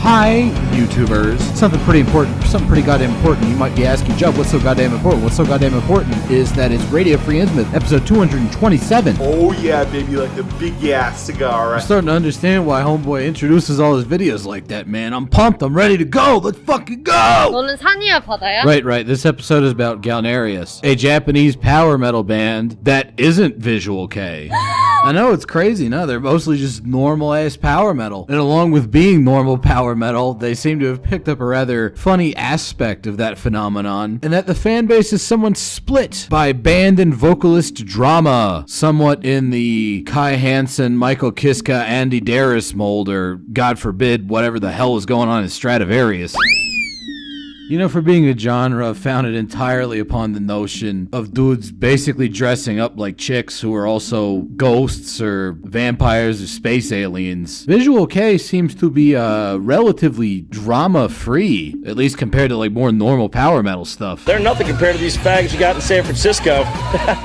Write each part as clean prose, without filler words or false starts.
Hi, YouTubers. Something pretty important, something pretty goddamn important. You might be asking, Joe, what's so goddamn important? What's so goddamn important is that it's Radio Free Intimate, episode 227. Oh yeah, baby, like the big ass cigar. I'm starting to understand why Homeboy introduces all his videos like that, man. I'm pumped. I'm ready to go. Let's fucking go! 너는 산이야 바다야? Right. This episode is about Galnarius, a Japanese power metal band that isn't Visual K. I know, it's crazy. No, they're mostly just normal-ass power metal. And along with being normal power metal, they seem to have picked up a rather funny aspect of that phenomenon, and that the fan base is somewhat split by band and vocalist drama, somewhat in the Kai Hansen, Michael Kiska, Andy Darius mold, or God forbid, whatever the hell was going on in Stradivarius. You know, for being a genre founded entirely upon the notion of dudes basically dressing up like chicks who are also ghosts or vampires or space aliens, Visual K seems to be relatively drama-free, at least compared to like more normal power metal stuff. They're nothing compared to these fags you got in San Francisco.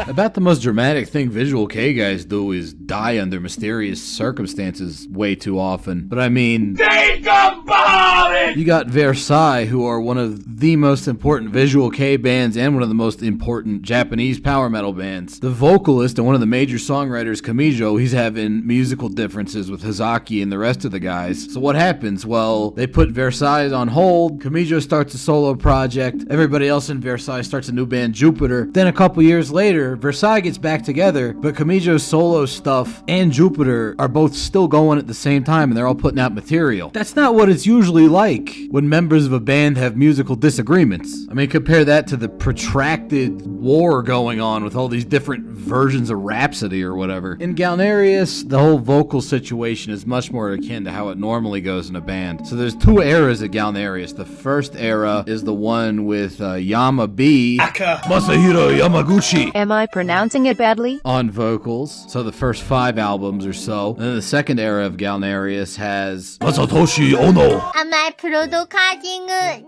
About the most dramatic thing Visual K guys do is die under mysterious circumstances way too often. But I mean, think about it! You got Versailles, who are one of the most important Visual K bands and one of the most important Japanese power metal bands. The vocalist and one of the major songwriters, Kamijo, he's having musical differences with Hazaki and the rest of the guys. So what happens? Well, they put Versailles on hold, Kamijo starts a solo project, everybody else in Versailles starts a new band, Jupiter. Then a couple years later, Versailles gets back together, but Kamijo's solo stuff and Jupiter are both still going at the same time, and they're all putting out material. That's not what it's usually like when members of a band have musical disagreements. I mean, compare that to the protracted war going on with all these different versions of Rhapsody or whatever. In Galnarius, the whole vocal situation is much more akin to how it normally goes in a band. So there's two eras at Galnarius. The first era is the one with Yama-B, Masahiro Yamaguchi. Am I pronouncing it badly? On vocals. So the first 5 albums or so. And then the second era of Galnarius has Masatoshi Ono. Am I producing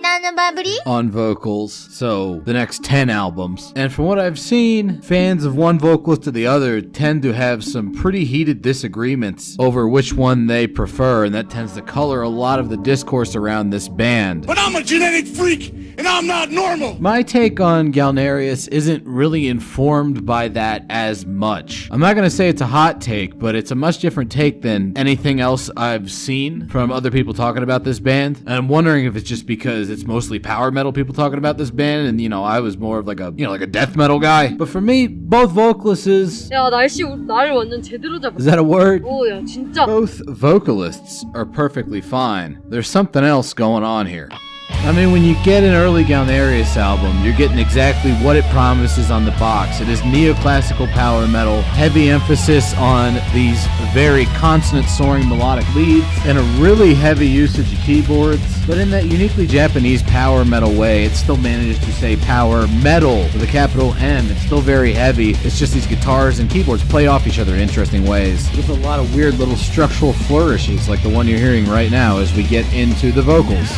나는 on vocals, so the next 10 albums. And from what I've seen, fans of one vocalist to the other tend to have some pretty heated disagreements over which one they prefer, and that tends to color a lot of the discourse around this band. But I'm a genetic freak, and I'm not normal! My take on Galnarius isn't really informed by that as much. I'm not gonna say it's a hot take, but it's a much different take than anything else I've seen from other people talking about this band. And I'm wondering if it's just because it's mostly power metal people talking about this band, and I was more of like a death metal guy. But for me, both vocalists, 야 날씨 날 완전 제대로 잡았어. is that a word? 오야 진짜. Both vocalists are perfectly fine. There's something else going on here. I mean, when you get an early Galnarius album, you're getting exactly what it promises on the box. It is neoclassical power metal, heavy emphasis on these very consonant-soaring melodic leads, and a really heavy usage of keyboards. But in that uniquely Japanese power metal way, it still manages to say power metal with a capital M. It's still very heavy. It's just these guitars and keyboards play off each other in interesting ways, with a lot of weird little structural flourishes like the one you're hearing right now as we get into the vocals.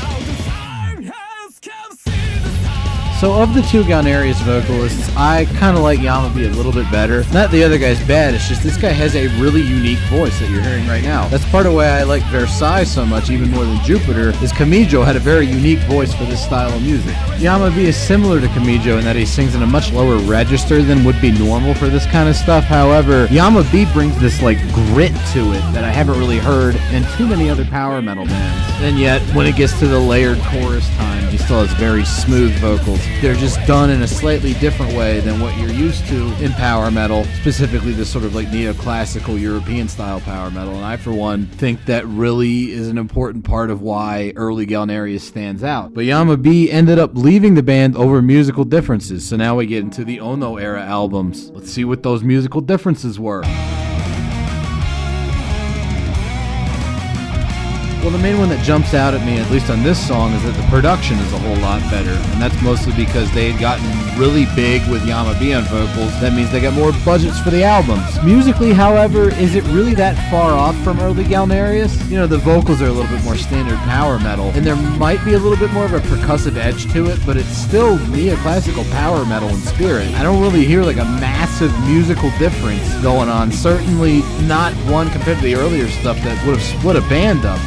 So of the two Galnarius vocalists, I kind of like Yama-B a little bit better. Not the other guy's bad, it's just this guy has a really unique voice that you're hearing right now. That's part of why I like Versailles so much, even more than Jupiter, is Kamijo had a very unique voice for this style of music. Yama-B is similar to Kamijo in that he sings in a much lower register than would be normal for this kind of stuff. However, Yama-B brings this like grit to it that I haven't really heard in too many other power metal bands. And yet, when it gets to the layered chorus time, he still has very smooth vocals. They're just done in a slightly different way than what you're used to in power metal, specifically this sort of like neoclassical European style power metal. And I, for one, think that really is an important part of why early Galnarius stands out. But Yama-B ended up leaving the band over musical differences. So now we get into the Ono era albums. Let's see what those musical differences were. Well, the main one that jumps out at me, at least on this song, is that the production is a whole lot better. And that's mostly because they had gotten really big with Yama-B on vocals. That means they got more budgets for the albums. Musically, however, is it really that far off from early Galnarius? The vocals are a little bit more standard power metal, and there might be a little bit more of a percussive edge to it, but it's still neoclassical power metal in spirit. I don't really hear like a massive musical difference going on. Certainly not one compared to the earlier stuff that would have split a band up.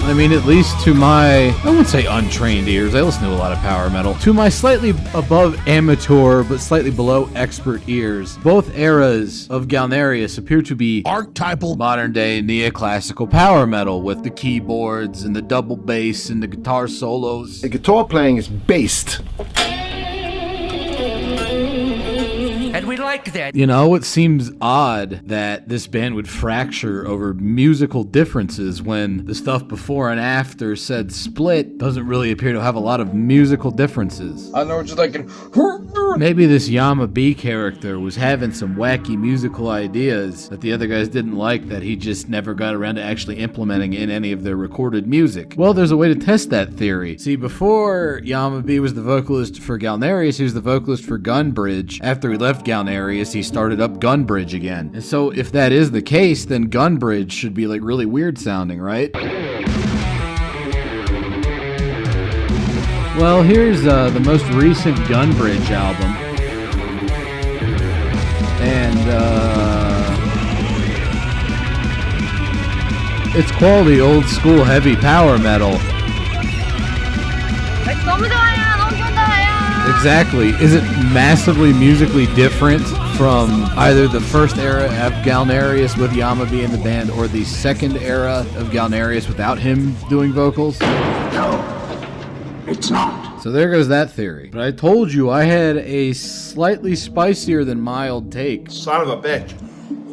I mean, at least to my, I wouldn't say untrained ears, I listen to a lot of power metal. To my slightly above amateur, but slightly below expert ears, both eras of Galnarius appear to be Archetypal. modern day neoclassical power metal with the keyboards and the double bass and the guitar solos. The guitar playing is based. And we like that. You know, it seems odd that this band would fracture over musical differences when the stuff before and after said split doesn't really appear to have a lot of musical differences. I know what you're thinking. Maybe this Yama-B character was having some wacky musical ideas that the other guys didn't like that he just never got around to actually implementing in any of their recorded music. Well, there's a way to test that theory. See, before Yama-B was the vocalist for Galnarius, he was the vocalist for Gunbridge. After he left Galnarius, he started up Gunbridge again. And so if that is the case, then Gunbridge should be like really weird sounding, right? Well, here's the most recent Gunbridge album. And it's quality old school heavy power metal. 너무 좋아요. 너무 좋아요. Exactly. Is it massively musically different from either the first era of Galnarius with Yama-B in the band or the second era of Galnarius without him doing vocals? It's not. So there goes that theory. But I told you I had a slightly spicier than mild take. Son of a bitch.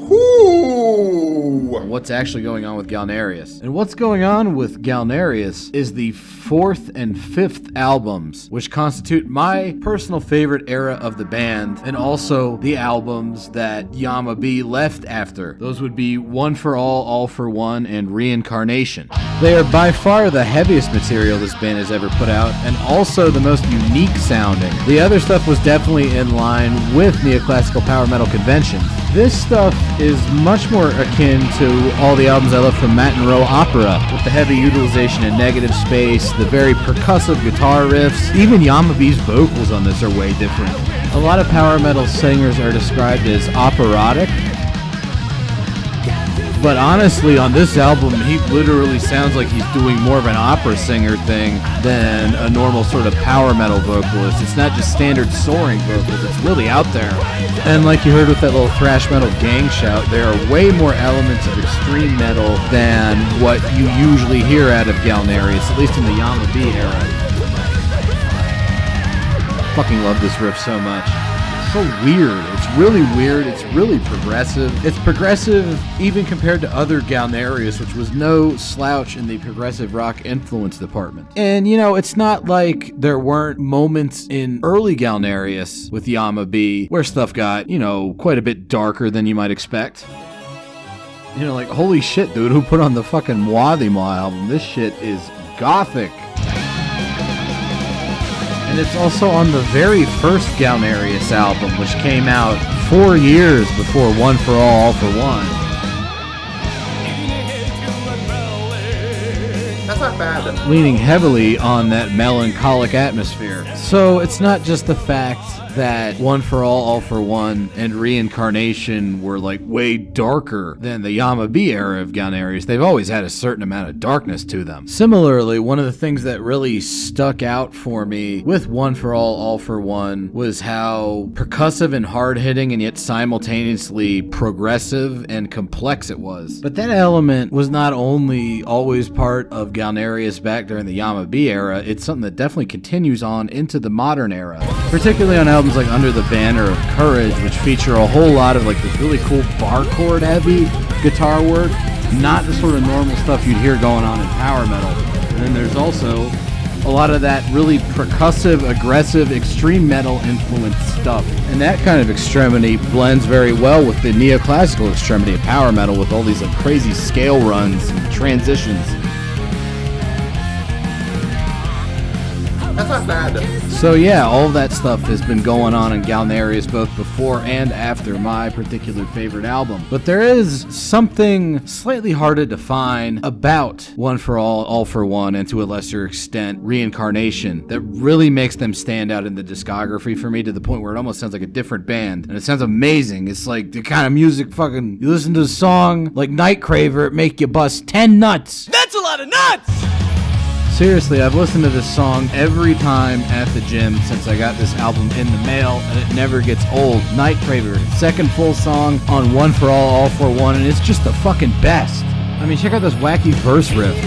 Whoo! What's actually going on with Galnarius? And what's going on with Galnarius is the fourth and fifth albums, which constitute my personal favorite era of the band, and also the albums that Yama-B left after. Those would be One for All for One, and Reincarnation. They are by far the heaviest material this band has ever put out, and also the most unique sounding. The other stuff was definitely in line with neoclassical power metal conventions. This stuff is much more akin to all the albums I love from Matenrou Opera, with the heavy utilization in negative space, the very percussive guitar riffs. Even Yama-B's vocals on this are way different. A lot of power metal singers are described as operatic, but honestly, on this album, he literally sounds like he's doing more of an opera singer thing than a normal sort of power metal vocalist. It's not just standard soaring vocals, it's really out there. And like you heard with that little thrash metal gang shout, there are way more elements of extreme metal than what you usually hear out of Galnarius, at least in the Yama-B era. Fucking love this riff so much. So weird. It's really weird. It's really progressive. It's progressive even compared to other Galnarius, which was no slouch in the progressive rock influence department. And you know, it's not like there weren't moments in early Galnarius with Yama-B where stuff got, you know, quite a bit darker than you might expect. You know, like, holy shit, dude, who put on the fucking Mwadima album? This shit is gothic. And it's also on the very first Galnarius album, which came out 4 years before One for All for One. That's not bad. Leaning heavily on that melancholic atmosphere. So it's not just the fact that One for All for One, and Reincarnation were like way darker than the Yama-B era of Galnarius. They've always had a certain amount of darkness to them. Similarly, one of the things that really stuck out for me with One for All for One was how percussive and hard-hitting and yet simultaneously progressive and complex it was. But that element was not only always part of Galnarius back during the Yama-B era, it's something that definitely continues on into the modern era, particularly on albums like Under the Banner of Courage, which feature a whole lot of like this really cool bar chord heavy guitar work, not the sort of normal stuff you'd hear going on in power metal. And then there's also a lot of that really percussive, aggressive, extreme metal influenced stuff. And that kind of extremity blends very well with the neoclassical extremity of power metal, with all these like crazy scale runs and transitions. That's not bad. So yeah, all of that stuff has been going on in Galnarius both before and after my particular favorite album. But there is something slightly hard to define about One for All for One, and to a lesser extent, Reincarnation, that really makes them stand out in the discography for me, to the point where it almost sounds like a different band. And it sounds amazing. It's like the kind of music fucking, you listen to a song like Nightcraver, it make you bust 10 nuts. That's a lot of nuts! Seriously, I've listened to this song every time at the gym since I got this album in the mail, and it never gets old. Night Craver, second full song on One For All For One, and it's just the fucking best. I mean, check out this wacky verse riff.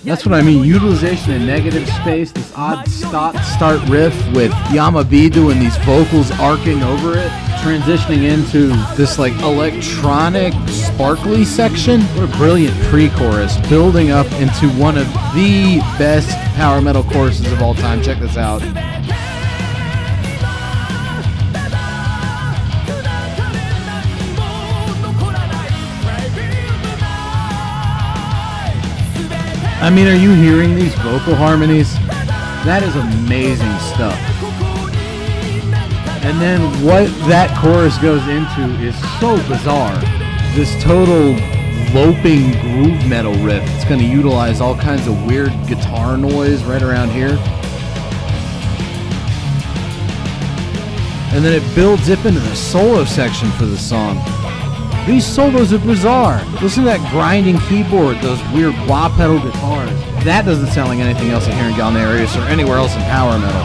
That's what I mean, utilization in negative space, this odd stop-start riff with Yama-B doing these vocals arcing over it, transitioning into this like electronic sparkly section. What a brilliant pre-chorus, building up into one of the best power metal choruses of all time. Check this out. I mean, are you hearing these vocal harmonies? That is amazing stuff. And then what that chorus goes into is so bizarre. This total loping groove metal riff. It's going to utilize all kinds of weird guitar noise right around here. And then it builds up into the solo section for the song. These solos are bizarre. Listen to that grinding keyboard, those weird wah pedal guitars. That doesn't sound like anything else I hear in Galnarius or anywhere else in power metal.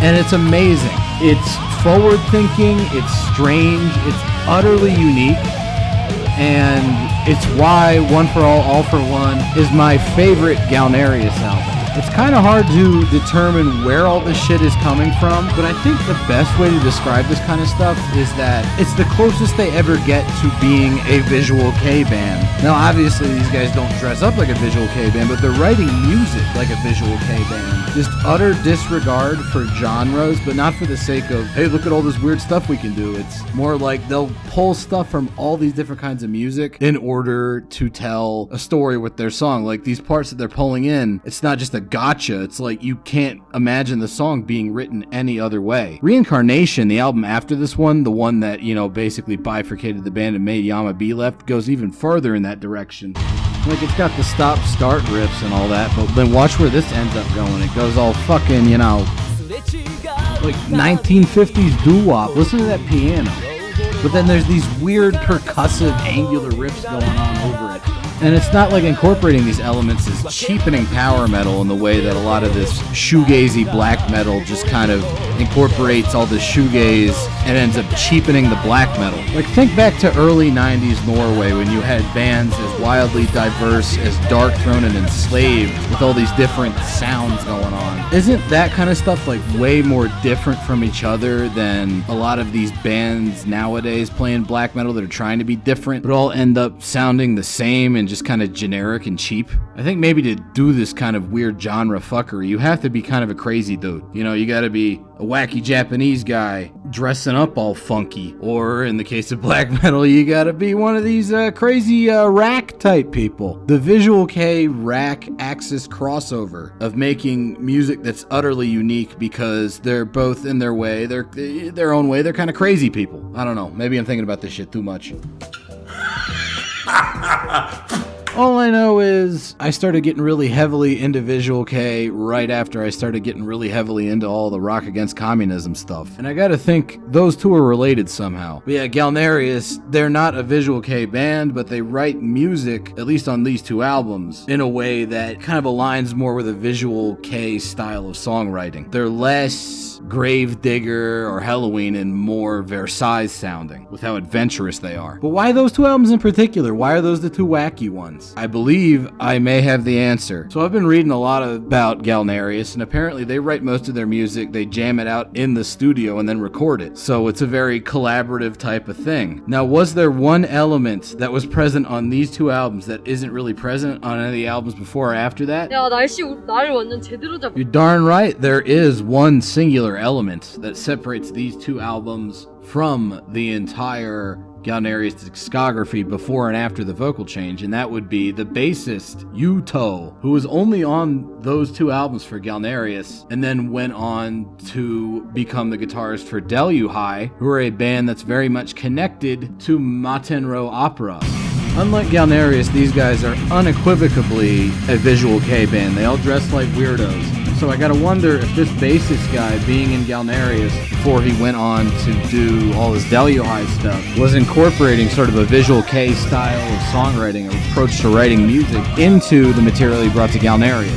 And it's amazing. It's forward thinking, it's strange, it's utterly unique. And it's why One For All For One is my favorite Galnarius album. It's kind of hard to determine where all this shit is coming from, but I think the best way to describe this kind of stuff is that it's the closest they ever get to being a Visual K band. Now, obviously, these guys don't dress up like a Visual K band, but they're writing music like a Visual K band. Just utter disregard for genres, but not for the sake of, hey, look at all this weird stuff we can do. It's more like they'll pull stuff from all these different kinds of music in order to tell a story with their song. Like these parts that they're pulling in, it's not just a gotcha. It's like you can't imagine the song being written any other way. Reincarnation, the album after this one, the one that, you know, basically bifurcated the band and made Yama-B left, goes even further in that direction. Like, it's got the stop-start riffs and all that, but then watch where this ends up going. It goes all fucking, you know, like 1950s doo-wop. Listen to that piano. But then there's these weird percussive angular riffs going on over it. And it's not like incorporating these elements is cheapening power metal in the way that a lot of this shoegazy black metal just kind of incorporates all the shoegaze and ends up cheapening the black metal. Like, think back to early 90s Norway when you had bands as wildly diverse as Darkthrone and Enslaved with all these different sounds going on. Isn't that kind of stuff like way more different from each other than a lot of these bands nowadays playing black metal that are trying to be different but all end up sounding the same and just kind of generic and cheap? I think maybe to do this kind of weird genre fuckery, you have to be kind of a crazy dude. You know, you gotta be a wacky Japanese guy dressing up all funky. Or in the case of black metal, you gotta be one of these crazy rack type people. The Visual K rack axis crossover of making music that's utterly unique because they're both in their way, they're their own way, they're kind of crazy people. I don't know, maybe I'm thinking about this shit too much. All I know is I started getting really heavily into Visual K right after I started getting really heavily into all the Rock Against Communism stuff. And I gotta think those two are related somehow. But yeah, Galnarius, they're not a Visual K band, but they write music, at least on these two albums, in a way that kind of aligns more with a Visual K style of songwriting. They're less Gravedigger or Halloween and more Versailles sounding with how adventurous they are. But why those two albums in particular? Why are those the two wacky ones? I believe I may have the answer. So I've been reading a lot about Galnarius, and apparently they write most of their music, they jam it out in the studio and then record it. So it's a very collaborative type of thing. Now, was there one element that was present on these two albums that isn't really present on any of the albums before or after that? 야, 나를 완전 제대로 잡아. You're darn right, there is one singular element that separates these two albums from the entire Galnarius discography before and after the vocal change, and that would be the bassist Yuto, who was only on those two albums for Galnarius and then went on to become the guitarist for Deluhai, who are a band that's very much connected to Matenrou Opera. Unlike Galnarius, these guys are unequivocally a Visual K band. They all dress like weirdos. So I gotta wonder if this bassist guy, being in Galnarius before he went on to do all his Delio stuff, was incorporating sort of a visual K style of songwriting, or approach to writing music, into the material he brought to Galnarius.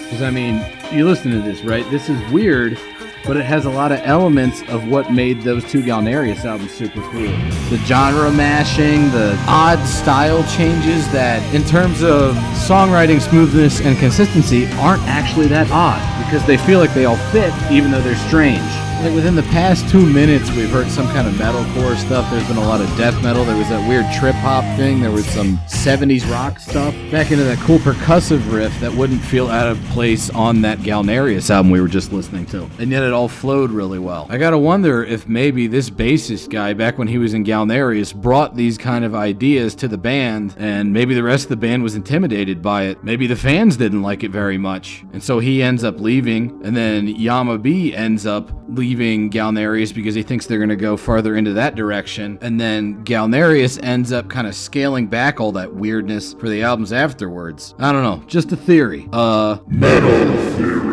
Because, I mean, you listen to this, right? This is weird, but it has a lot of elements of what made those two Galnarius albums super cool. The genre mashing, the odd style changes that, in terms of songwriting smoothness and consistency, aren't actually that odd, because they feel like they all fit, even though they're strange. Like within the past 2 minutes, we've heard some kind of metalcore stuff. There's been a lot of death metal. There was that weird trip hop thing. There was some 70s rock stuff. Back into that cool percussive riff that wouldn't feel out of place on that Galnarius album we were just listening to. And yet it all flowed really well. I gotta wonder if maybe this bassist guy, back when he was in Galnarius, brought these kind of ideas to the band, and maybe the rest of the band was intimidated by it. Maybe the fans didn't like it very much. And so he ends up leaving, and then Yama-B ends up leaving Galnarius because he thinks they're going to go farther into that direction, and then Galnarius ends up kind of scaling back all that weirdness for the albums afterwards. I don't know, just a theory. Metal theory.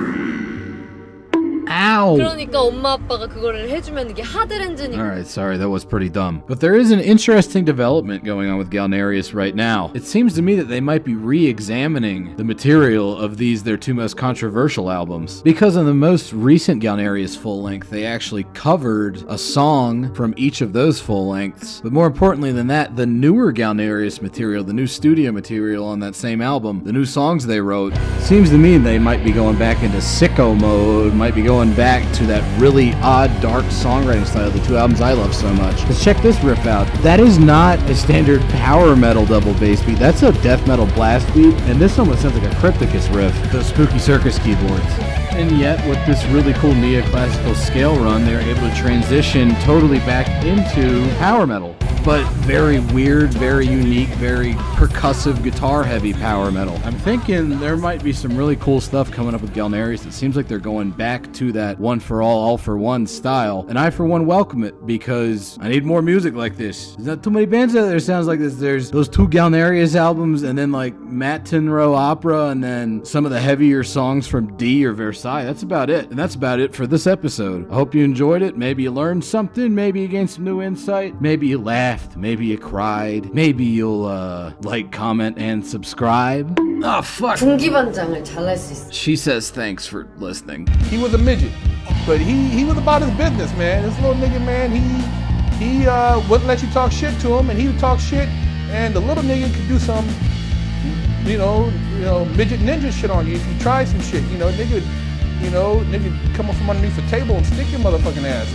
Ow! 그러니까 엄마 아빠가 그거를 해주면 이게 하드렌즈니까. Alright, sorry, that was pretty dumb. But there is an interesting development going on with Galnarius right now. It seems to me that they might be re-examining the material of these, their two most controversial albums. Because on the most recent Galnarius full-length, they actually covered a song from each of those full-lengths. But more importantly than that, the newer Galnarius material, the new studio material on that same album, the new songs they wrote, seems to me they might be going back into sicko mode, might be going back to that really odd, dark songwriting style, the two albums I love so much. Let's check this riff out. That is not a standard power metal double bass beat. That's a death metal blast beat, and this almost sounds like a Crypticus riff, those Spooky Circus keyboards. And yet, with this really cool neoclassical scale run, they're able to transition totally back into power metal. But very weird, very unique, very percussive, guitar-heavy power metal. I'm thinking there might be some really cool stuff coming up with Galnarius. It seems like they're going back to that one for all for one style. And I, for one, welcome it, because I need more music like this. There's not too many bands out there sounds like this. There's those two Galnarius albums, and then like Matenrou Opera, and then some of the heavier songs from D or Versailles. That's about it. And that's about it for this episode. I hope you enjoyed it. Maybe you learned something. Maybe you gained some new insight. Maybe you laughed. Maybe you cried. Maybe you'll like, comment, and subscribe. Oh, fuck. 분기반장을 잘할 수 있어. She says thanks for listening. He was a midget, but he was about his business, man. This little nigga, man, he wouldn't let you talk shit to him, and he would talk shit, and the little nigga could do some, you know, midget ninja shit on you if you try some shit, nigga come up from underneath the table and stick your motherfucking ass.